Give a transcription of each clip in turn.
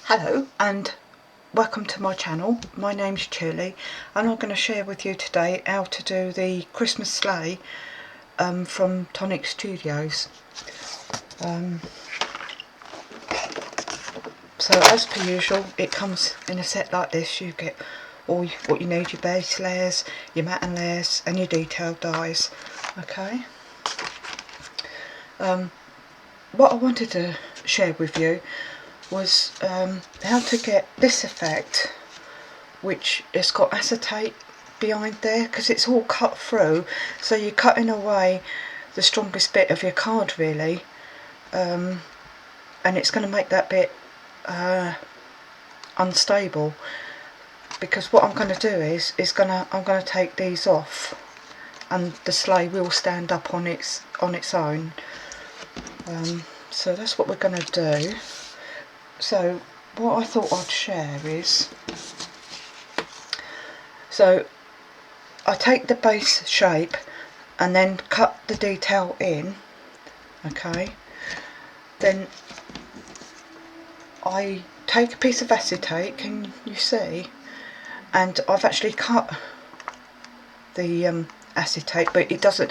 Hello and welcome to my channel. My name's Julie and I'm going to share with you today how to do the Christmas Sleigh from Tonic Studios. So as per usual, it comes in a set like this. You get all what you need: your base layers, your matte layers and your detailed dies. Okay. What I wanted to share with you was how to get this effect, which has got acetate behind there, because it's all cut through, so you're cutting away the strongest bit of your card really, and it's going to make that bit unstable, because what I'm going to do is I'm going to take these off and the sleigh will stand up on its own. So that's what we're going to do. So what I thought I'd share is, so I take the base shape and then cut the detail in, okay, then I take a piece of acetate, can you see, and I've actually cut the acetate, but it doesn't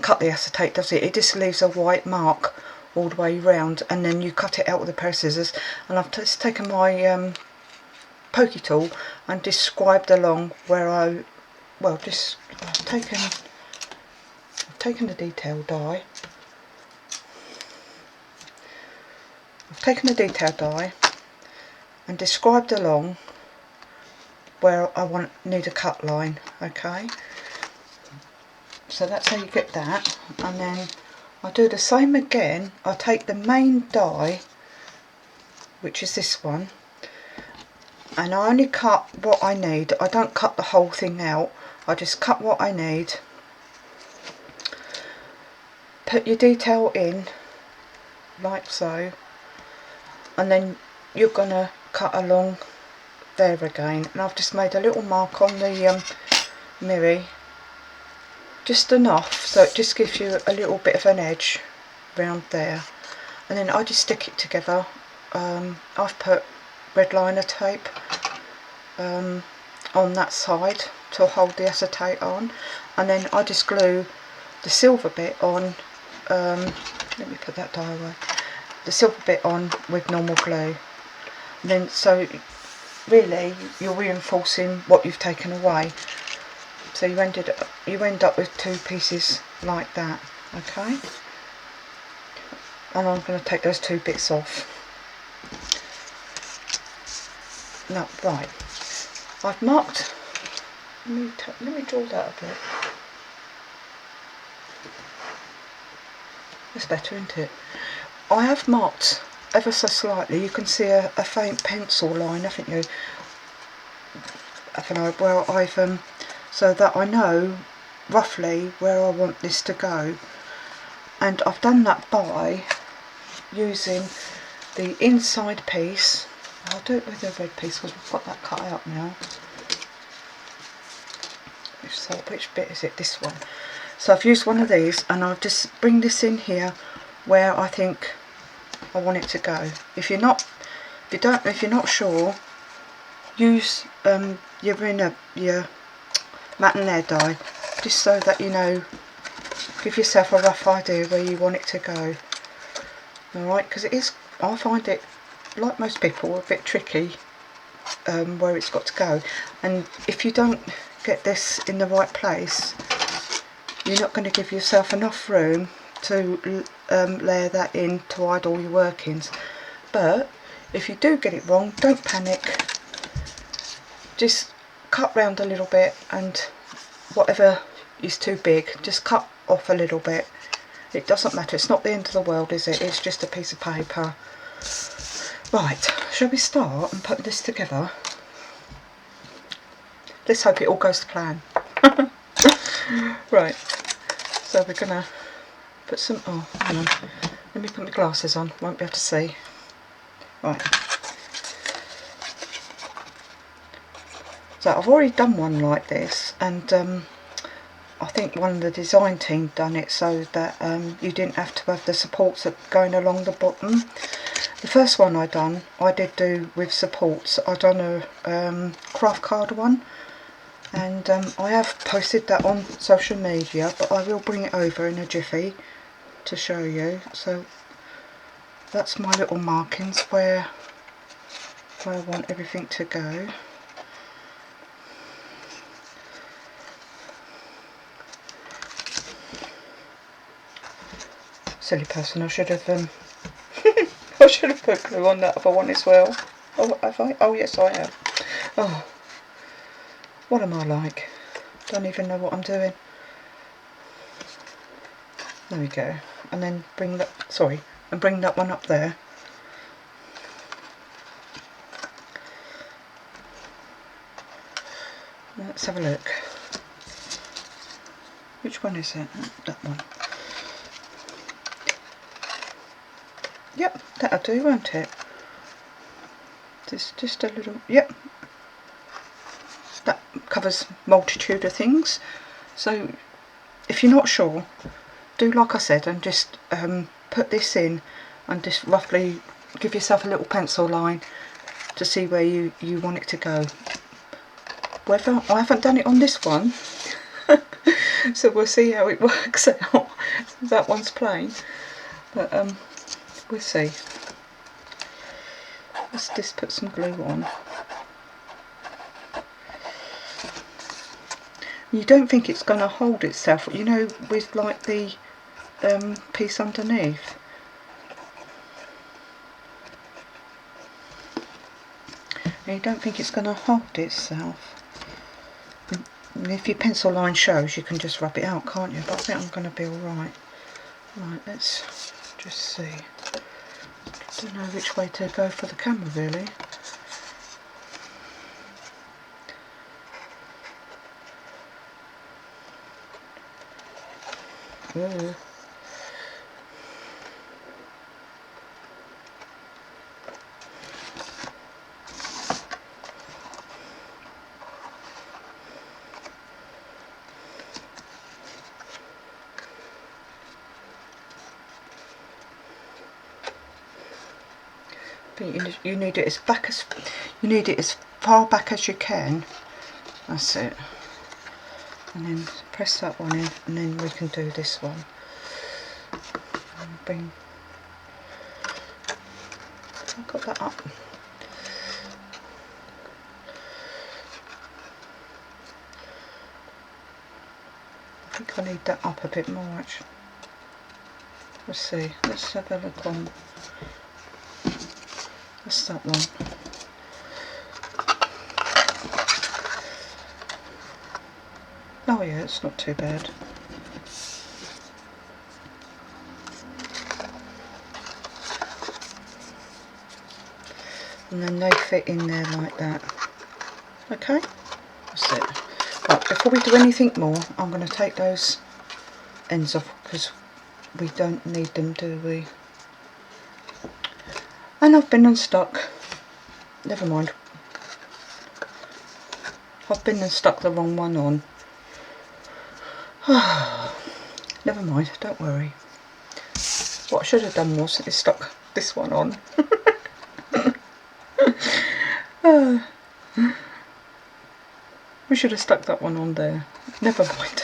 cut the acetate, does it? It just leaves a white mark all the way round, and then you cut it out with a pair of scissors. And I've just taken my pokey tool and described along where I've taken the detail die. I've taken the detail die and described along where I need a cut line, okay? So that's how you get that. And then I do the same again. I take the main die, which is this one, and I only cut what I need. I don't cut the whole thing out, I just cut what I need. Put your detail in like so, and then you're gonna cut along there again. And I've just made a little mark on the mirror, just enough so it just gives you a little bit of an edge round there, and then I just stick it together. I've put red liner tape on that side to hold the acetate on, and then I just glue the silver bit on, let me put that die away, the silver bit on with normal glue. And then so really you're reinforcing what you've taken away. So you end up with two pieces like that, okay? And I'm going to take those two bits off. Now, right, I've marked. Let me draw that a bit. That's better, isn't it? I have marked ever so slightly. You can see a faint pencil line, haven't you? Where I've so that I know roughly where I want this to go. And I've done that by using the inside piece. I'll do it with the red piece because we've got that cut out now. Which bit is it? This one. So I've used one of these, and I'll just bring this in here where I think I want it to go. If you're not sure, use your matte and air die, just so that you know, give yourself a rough idea where you want it to go. Alright, because it is, I find it, like most people, a bit tricky where it's got to go. And if you don't get this in the right place, you're not going to give yourself enough room to layer that in to hide all your workings. But if you do get it wrong, don't panic. Just cut round a little bit, and whatever is too big, just cut off a little bit. It doesn't matter, it's not the end of the world, is it? It's just a piece of paper. Right, shall we start and put this together? Let's hope it all goes to plan. Right, so we're gonna put some, oh hang on, let me put my glasses on, won't be able to see. Right. So I've already done one like this, and I think one of the design team done it so that you didn't have to have the supports going along the bottom. The first one I did do with supports. I done a craft card one, and I have posted that on social media, but I will bring it over in a jiffy to show you. So that's my little markings where I want everything to go. Silly person, I should have I should have put glue on that other one as well. Oh, have I? Oh yes, I have. Oh, what am I like? Don't even know what I'm doing. There we go. And then bring that, sorry, and bring that one up there. Let's have a look. Which one is it? That one. Yep, that'll do, won't it? Just a little, yep. That covers multitude of things. So if you're not sure, do like I said and just put this in and just roughly give yourself a little pencil line to see where you want it to go. Whether I haven't done it on this one, so we'll see how it works out. That one's plain, but we'll see. Let's just put some glue on. You don't think it's going to hold itself, you know, with like the piece underneath. And you don't think it's going to hold itself. And if your pencil line shows, you can just rub it out, can't you? But I think I'm going to be alright. Right, let's just see. I don't know which way to go for the camera, really. Ooh. But you need it as far back as you can. That's it. And then press that one in, and then we can do this one. And bring. I've got that up. I think I need that up a bit more actually. Let's see. Let's have a look on. That's that one. Oh yeah, it's not too bad. And then they fit in there like that. Okay, that's it. Right, before we do anything more, I'm going to take those ends off because we don't need them, do we? And I've been unstuck. Never mind. I've been and stuck the wrong one on. Never mind, don't worry. What I should have done was stuck this one on. We should have stuck that one on there. Never mind.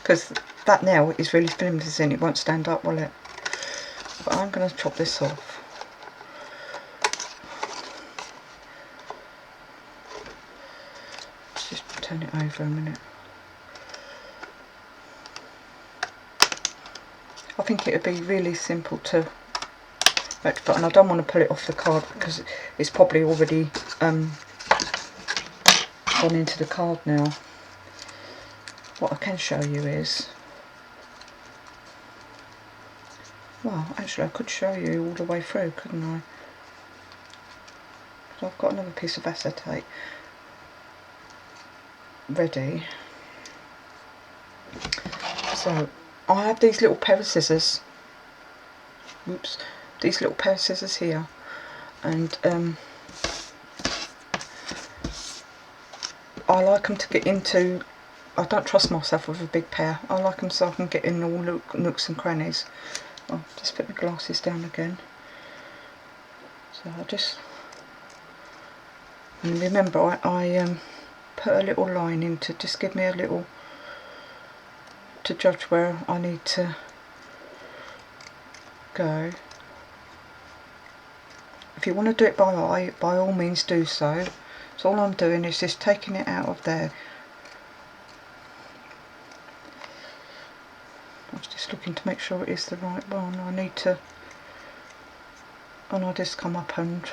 Because that nail is really flimsy and it won't stand up, will it? But I'm going to chop this off. Let's just turn it over a minute. I think it would be really simple to rectify, and I don't want to pull it off the card because it's probably already gone into the card now. What I can show you is, well, actually I could show you all the way through, couldn't I? So I've got another piece of acetate ready. So I have these little pair of scissors. Oops, these little pair of scissors here, and I like them to get into. I don't trust myself with a big pair. I like them so I can get in all nooks and crannies. I'll just put my glasses down again. So I just, and remember I put a little line in to just give me a little, to judge where I need to go. If you want to do it by eye, by all means do so. So all I'm doing is just taking it out of there. I was just looking to make sure it is the right one. I need to, and I just come up and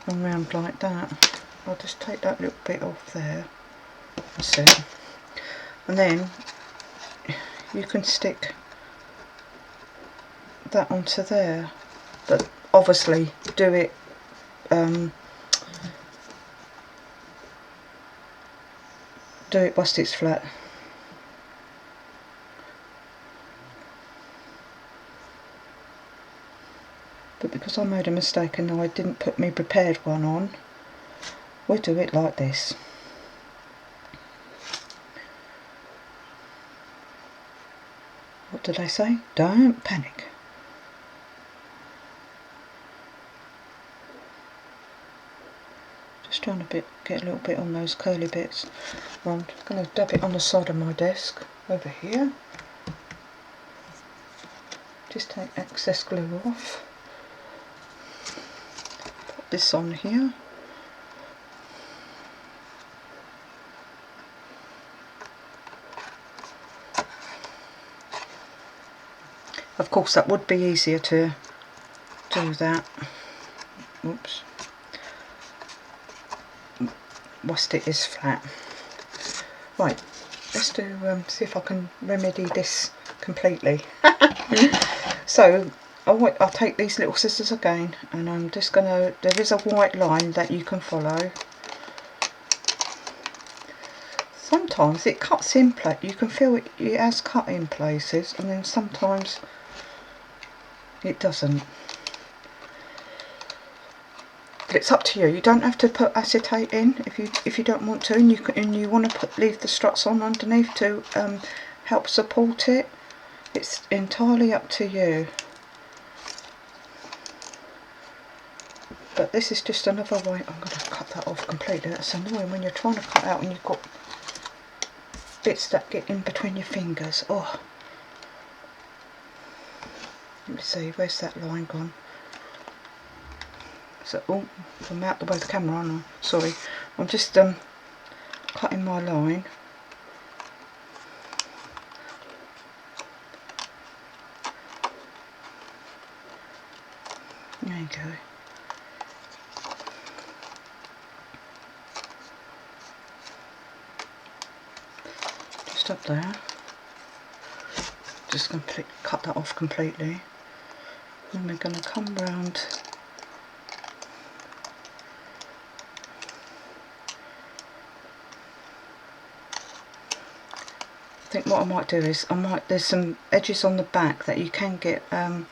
round like that. I'll just take that little bit off there. That's it. And then you can stick that onto there. But obviously do it whilst it's flat. But because I made a mistake and I didn't put my prepared one on, we'll do it like this. What did I say? Don't panic. Just trying to get a little bit on those curly bits. Well, I'm going to dab it on the side of my desk over here. Just take excess glue off. Put this on here. Of course that would be easier to do that. Oops. Whilst it is flat. Right, let's do see if I can remedy this completely. So I'll take these little scissors again, and I'm just gonna, there is a white line that you can follow. Sometimes it cuts in place, you can feel it has cut in places, and then sometimes it doesn't. But it's up to you. You don't have to put acetate in if you don't want to, and you want to leave the struts on underneath to help support it. It's entirely up to you. But this is just another way. I'm going to cut that off completely. That's annoying when you're trying to cut out and you've got bits that get in between your fingers. Oh, let me see. Where's that line gone? So, oh, I'm out the way of the camera, aren't I? Sorry. I'm just cutting my line. There you go. Just up there. Just going to cut that off completely. And we're going to come round. I think what I might do is there's some edges on the back that you can get some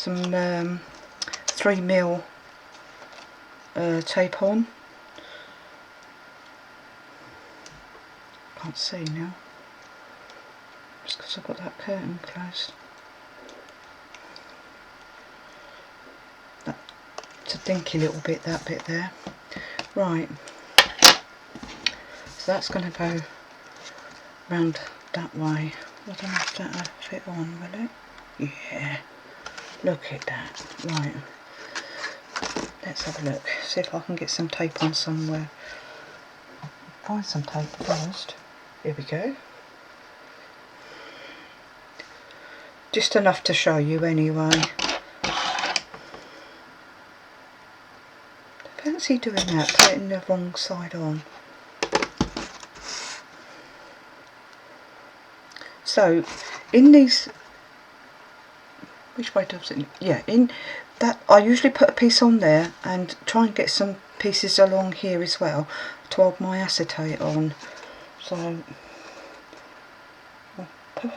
3mm tape on. Can't see now, just because I've got that curtain closed. It's a dinky little bit, that bit there. Right, so that's going to go round that way. I don't know if that'll fit on, will it? Yeah, look at that. Right, let's have a look, see if I can get some tape on somewhere. Find some tape first. Here we go. Just enough to show you anyway. Fancy doing that, putting the wrong side on. So in these, which way does it? Yeah, in that I usually put a piece on there and try and get some pieces along here as well to hold my acetate on. So I'll put,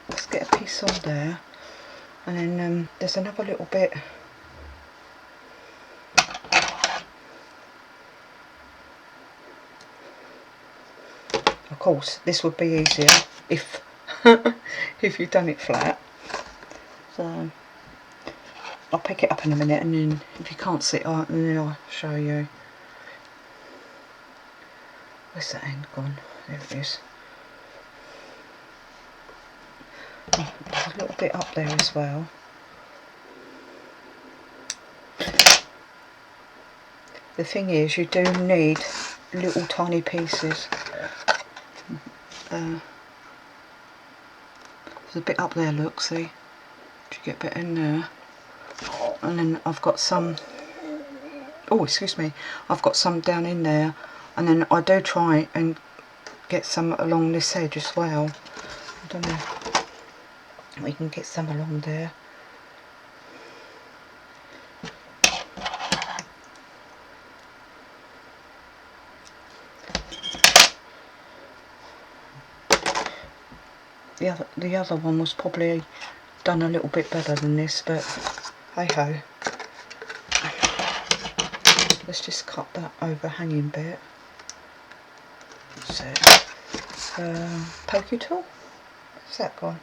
let's get a piece on there, and then there's another little bit Of course, this would be easier if if you've done it flat. So I'll pick it up in a minute, and then if you can't see it, then I'll show you. Where's that end gone? There it is. Oh, there's a little bit up there as well. The thing is, you do need little tiny pieces. There's a bit up there, look, see? You get a bit in there. And then I've got some, oh excuse me, I've got some down in there, and then I do try and get some along this edge as well. I don't know, we can get some along there. The other one was probably done a little bit better than this, but hey ho. Let's just cut that overhanging bit. That's it. Pokey tool? Where's that gone?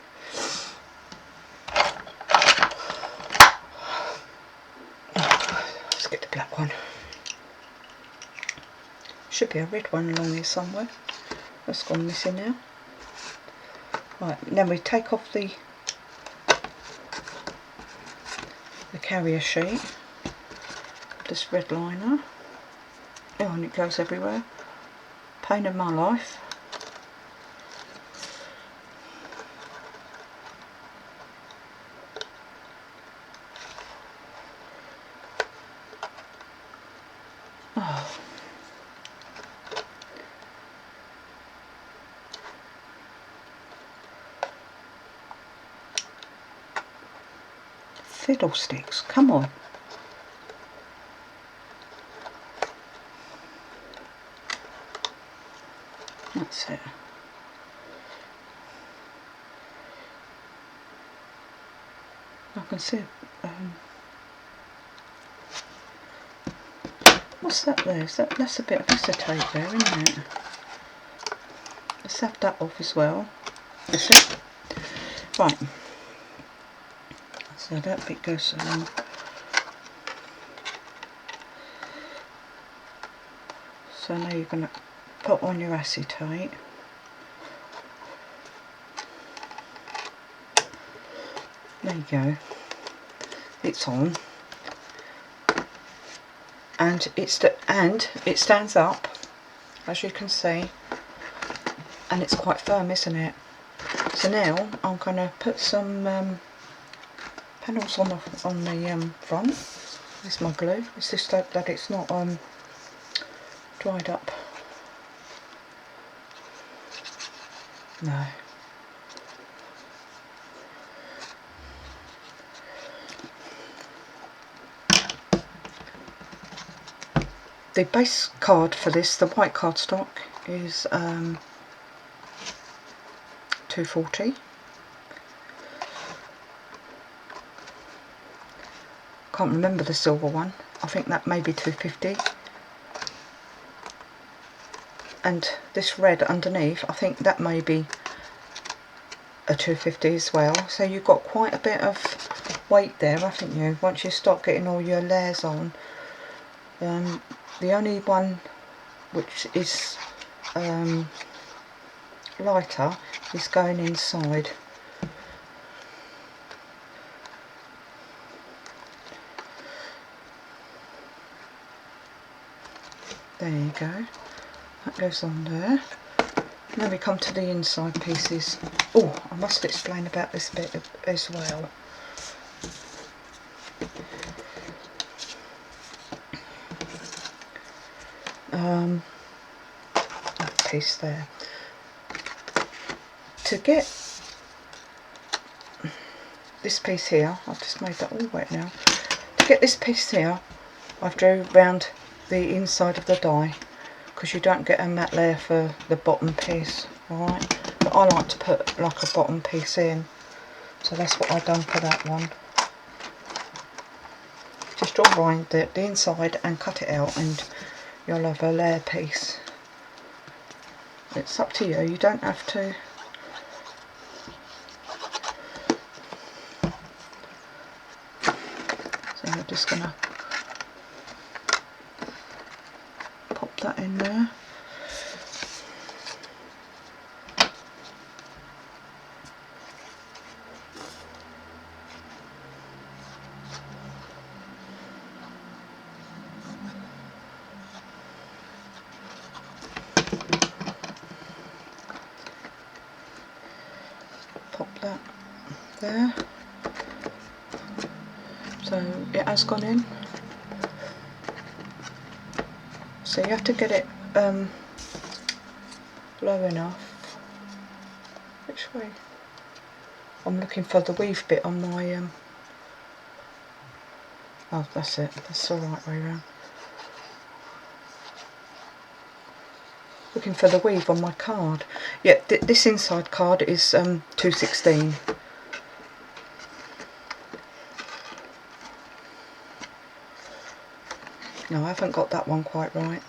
Let's get the black one. Should be a red one along here somewhere. That's gone missing now. Right, then we take off the carrier sheet, this red liner. Oh, and it goes everywhere. Pain of my life. Oh. Fiddlesticks, come on. That's it. I can see what's that there? That's a bit of acetate there, isn't it? Let's have that off as well. That's it. Right. So that bit goes along. So now you're going to put on your acetate. There you go. It's on, and it stands up, as you can see, and it's quite firm, isn't it? So now I'm going to put some panels on the front. There's my glue. It's just that it's not dried up. No. The base card for this, the white cardstock, is £2.40. Can't remember the silver one. I think that may be £2.50. And this red underneath, I think that may be a £2.50 as well. So you've got quite a bit of weight there, haven't you? Once you start getting all your layers on. The only one which is lighter is going inside. There you go. That goes on there. And then we come to the inside pieces. Oh, I must explain about this bit as well. That piece there. To get this piece here, I've just made that all wet now. To get this piece here, I've drew round the inside of the die, because you don't get a matte layer for the bottom piece, alright? But I like to put like a bottom piece in, so that's what I've done for that one. Just draw around the inside and cut it out, and you'll have a layer piece. It's up to you, you don't have to. So I'm just going to pop that in there. Pop that there. So it has gone in. So you have to get it low enough. Which way? I'm looking for the weave bit on my oh, that's it, that's the right way around. Looking for the weave on my card. Yeah, this inside card is 216. No, I haven't got that one quite right.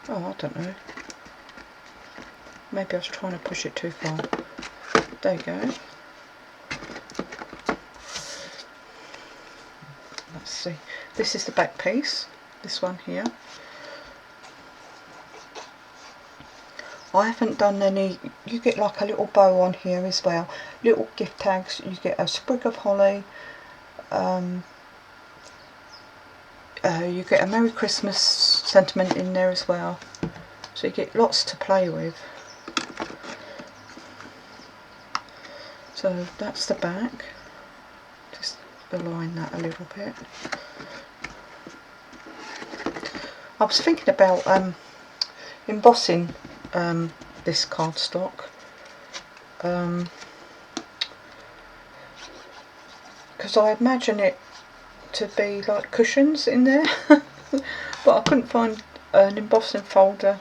Oh, I don't know. Maybe I was trying to push it too far. There you go. Let's see. This is the back piece. This one here. I haven't done any. You get like a little bow on here as well. Little gift tags. You get a sprig of holly. You get a Merry Christmas sentiment in there as well. So you get lots to play with. So that's the back. Just align that a little bit. I was thinking about embossing this cardstock, because I imagine it to be like cushions in there, but I couldn't find an embossing folder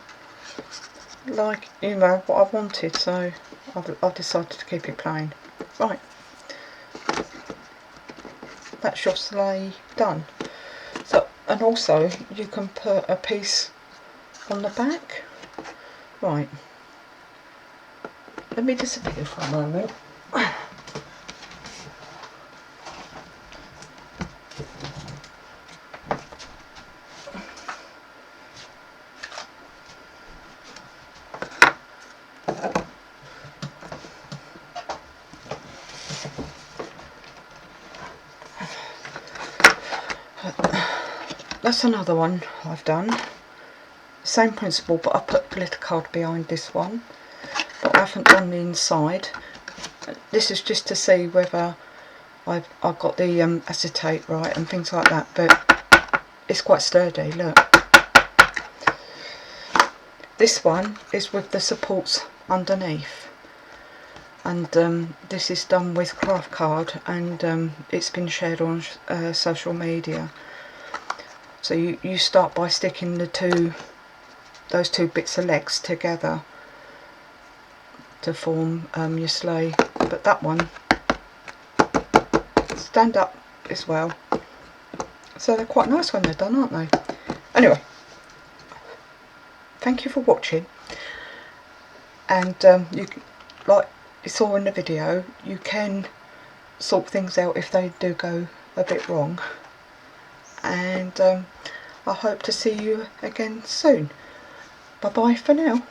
like, you know, what I wanted, so I've decided to keep it plain. Right, that's your sleigh done. So, and also you can put a piece on the back. Right, let me disappear for a moment. That's another one I've done. Same principle, but I put glitter card behind this one. But I haven't done the inside. This is just to see whether I've got the acetate right and things like that. But it's quite sturdy, look. This one is with the supports underneath. And this is done with craft card, and it's been shared on social media. So you start by sticking those two bits of legs together to form your sleigh. But that one stand up as well. So they're quite nice when they're done, aren't they? Anyway, thank you for watching. And like you saw in the video, you can sort things out if they do go a bit wrong. And I hope to see you again soon. Bye bye for now.